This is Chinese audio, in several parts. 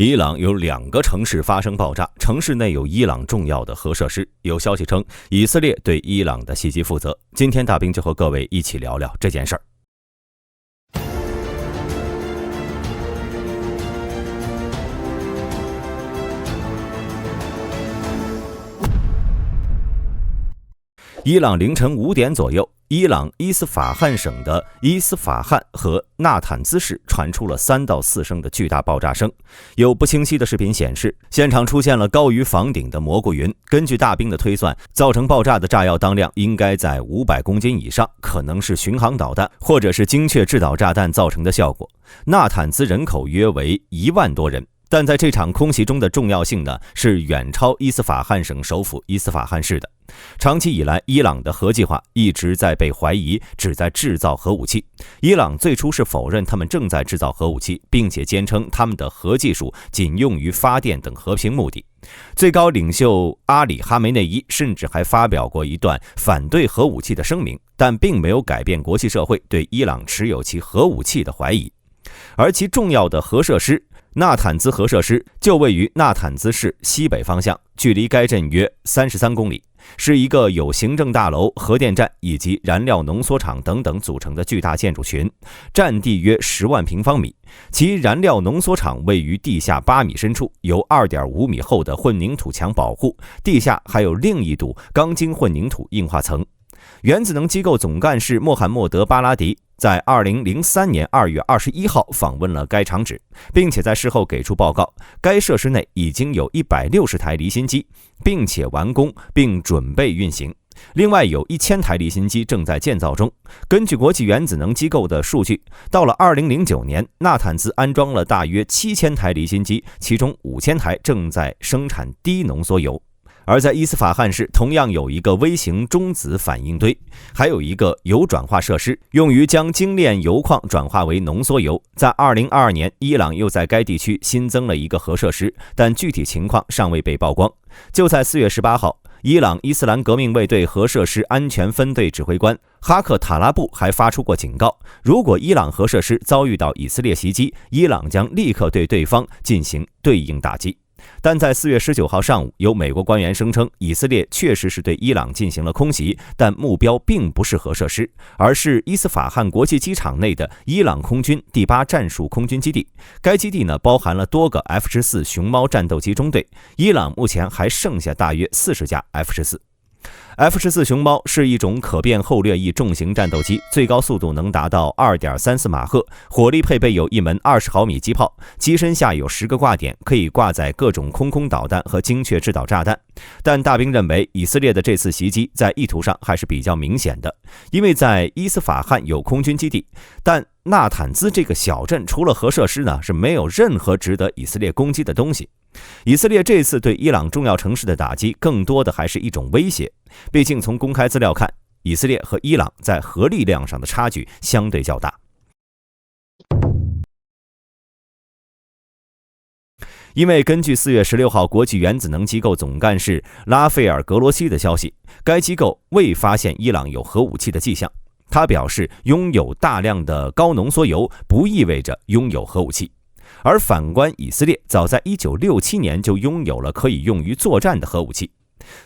伊朗有2个城市发生爆炸，城市内有伊朗重要的核设施。有消息称，以色列对伊朗的袭击负责。今天大兵就和各位一起聊聊这件事儿。伊朗凌晨5点左右，伊朗伊斯法罕省的伊斯法罕和纳坦兹市传出了3到4声的巨大爆炸声。有不清晰的视频显示，现场出现了高于房顶的蘑菇云。根据大兵的推算，造成爆炸的炸药当量应该在500公斤以上，可能是巡航导弹或者是精确制导炸弹造成的效果。纳坦兹人口约为1万多人。但在这场空袭中的重要性呢，是远超伊斯法罕省首府伊斯法罕市的。长期以来，伊朗的核计划一直在被怀疑只在制造核武器。伊朗最初是否认他们正在制造核武器，并且坚称他们的核技术仅用于发电等和平目的。最高领袖阿里哈梅内伊甚至还发表过一段反对核武器的声明，但并没有改变国际社会对伊朗持有其核武器的怀疑。而其重要的核设施纳坦兹核设施就位于纳坦兹市西北方向，距离该镇约33公里，是一个有行政大楼、核电站以及燃料浓缩厂等等组成的巨大建筑群，占地约10万平方米。其燃料浓缩厂位于地下8米深处，由2.5米厚的混凝土墙保护，地下还有另一堵钢筋混凝土硬化层。原子能机构总干事穆罕默德·巴拉迪在2003年2月21号访问了该厂址，并且在事后给出报告，该设施内已经有160台离心机，并且完工并准备运行。另外有1000台离心机正在建造中。根据国际原子能机构的数据，到了2009年，纳坦兹安装了大约7000台离心机，其中5000台正在生产低浓缩铀。而在伊斯法罕市同样有一个微型中子反应堆，还有一个铀转化设施，用于将精炼铀矿转化为浓缩铀。在2022年，伊朗又在该地区新增了一个核设施，但具体情况尚未被曝光。就在4月18号，伊朗伊斯兰革命卫队核设施安全分队指挥官哈克塔拉布还发出过警告，如果伊朗核设施遭遇到以色列袭击，伊朗将立刻对对方进行对应打击。但在4月19号上午，有美国官员声称，以色列确实是对伊朗进行了空袭，但目标并不是核设施，而是伊斯法罕国际机场内的伊朗空军第8战术空军基地。该基地呢，包含了多个 F-14熊猫战斗机中队，伊朗目前还剩下大约40架 F-14。F-14熊猫是一种可变后掠翼重型战斗机，最高速度能达到 2.34 马赫，火力配备有一门20毫米机炮，机身下有10个挂点，可以挂载各种空导弹和精确制导炸弹。但大兵认为，以色列的这次袭击在意图上还是比较明显的，因为在伊斯法罕有空军基地，但纳坦兹这个小镇除了核设施呢，是没有任何值得以色列攻击的东西。以色列这次对伊朗重要城市的打击，更多的还是一种威胁。毕竟从公开资料看，以色列和伊朗在核力量上的差距相对较大。因为根据4月16号国际原子能机构总干事拉斐尔·格罗西的消息，该机构未发现伊朗有核武器的迹象。他表示，拥有大量的高浓缩铀不意味着拥有核武器。而反观以色列，早在1967年就拥有了可以用于作战的核武器。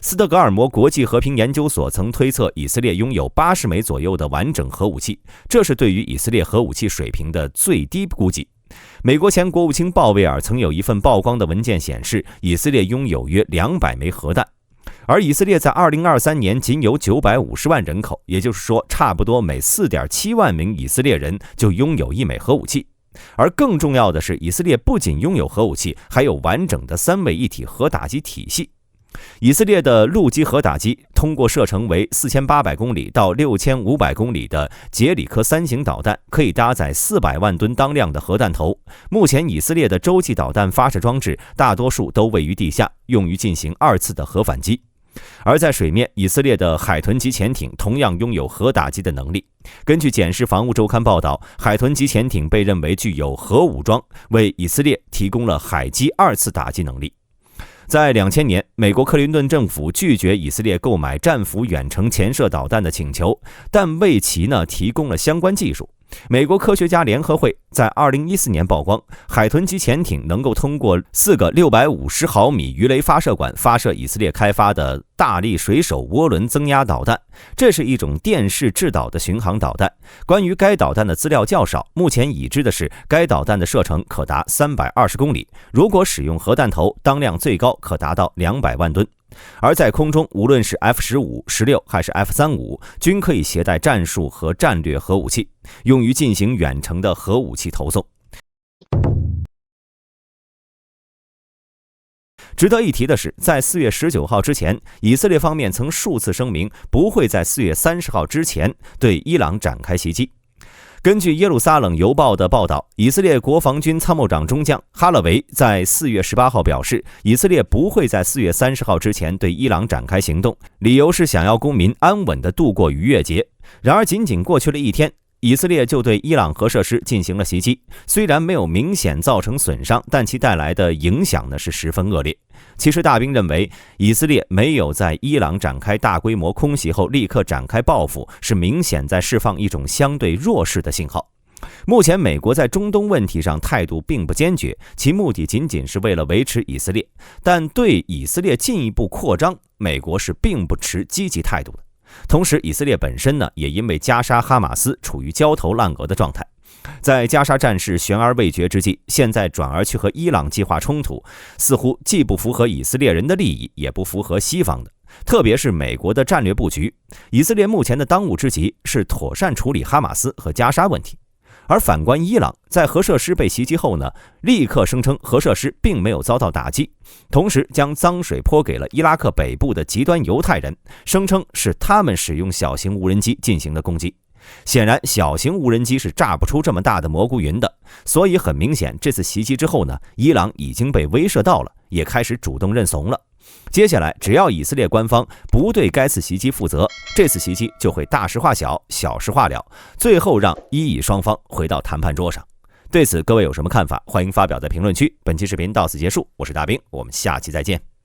斯德哥尔摩国际和平研究所曾推测，以色列拥有80枚左右的完整核武器，这是对于以色列核武器水平的最低估计。美国前国务卿鲍威尔曾有一份曝光的文件显示，以色列拥有约200枚核弹。而以色列在2023年仅有950万人口，也就是说，差不多每 4.7 万名以色列人就拥有1枚核武器。而更重要的是，以色列不仅拥有核武器，还有完整的3位一体核打击体系。以色列的陆基核打击通过射程为4800公里到6500公里的杰里科3型导弹，可以搭载400万吨当量的核弹头。目前以色列的洲际导弹发射装置大多数都位于地下，用于进行2次的核反击。而在水面，以色列的海豚级潜艇同样拥有核打击的能力。根据简氏防务周刊报道，海豚级潜艇被认为具有核武装，为以色列提供了海基2次打击能力。在2000年，美国克林顿政府拒绝以色列购买战斧远程潜射导弹的请求，但为其提供了相关技术。美国科学家联合会在2014年曝光，海豚级潜艇能够通过4个650毫米鱼雷发射管发射以色列开发的大力水手涡轮增压导弹，这是一种电势制导的巡航导弹。关于该导弹的资料较少，目前已知的是该导弹的射程可达320公里，如果使用核弹头，当量最高可达到200万吨。而在空中，无论是 F-15、16还是 F-35，均可以携带战术和战略核武器，用于进行远程的核武器投送。值得一提的是，在4月19号之前，以色列方面曾数次声明不会在4月30号之前对伊朗展开袭击。根据耶路撒冷邮报的报道，以色列国防军参谋长中将哈勒维在4月18号表示，以色列不会在4月30号之前对伊朗展开行动，理由是想要公民安稳地度过逾越节。然而，仅仅过去了一天，以色列就对伊朗核设施进行了袭击，虽然没有明显造成损伤，但其带来的影响是十分恶劣。其实大兵认为，以色列没有在伊朗展开大规模空袭后立刻展开报复，是明显在释放一种相对弱势的信号。目前美国在中东问题上态度并不坚决，其目的仅仅是为了维持以色列，但对以色列进一步扩张，美国是并不持积极态度的。同时，以色列本身也因为加沙哈马斯处于焦头烂额的状态。在加沙战事悬而未决之际，现在转而去和伊朗计划冲突，似乎既不符合以色列人的利益，也不符合西方的，特别是美国的战略布局。以色列目前的当务之急是妥善处理哈马斯和加沙问题。而反观伊朗，在核设施被袭击后立刻声称核设施并没有遭到打击，同时将脏水泼给了伊拉克北部的极端犹太人，声称是他们使用小型无人机进行的攻击。显然，小型无人机是炸不出这么大的蘑菇云的，所以很明显，这次袭击之后伊朗已经被威慑到了，也开始主动认怂了。接下来，只要以色列官方不对该次袭击负责，这次袭击就会大事化小，小事化了，最后让伊以双方回到谈判桌上。对此，各位有什么看法？欢迎发表在评论区。本期视频到此结束，我是大兵，我们下期再见。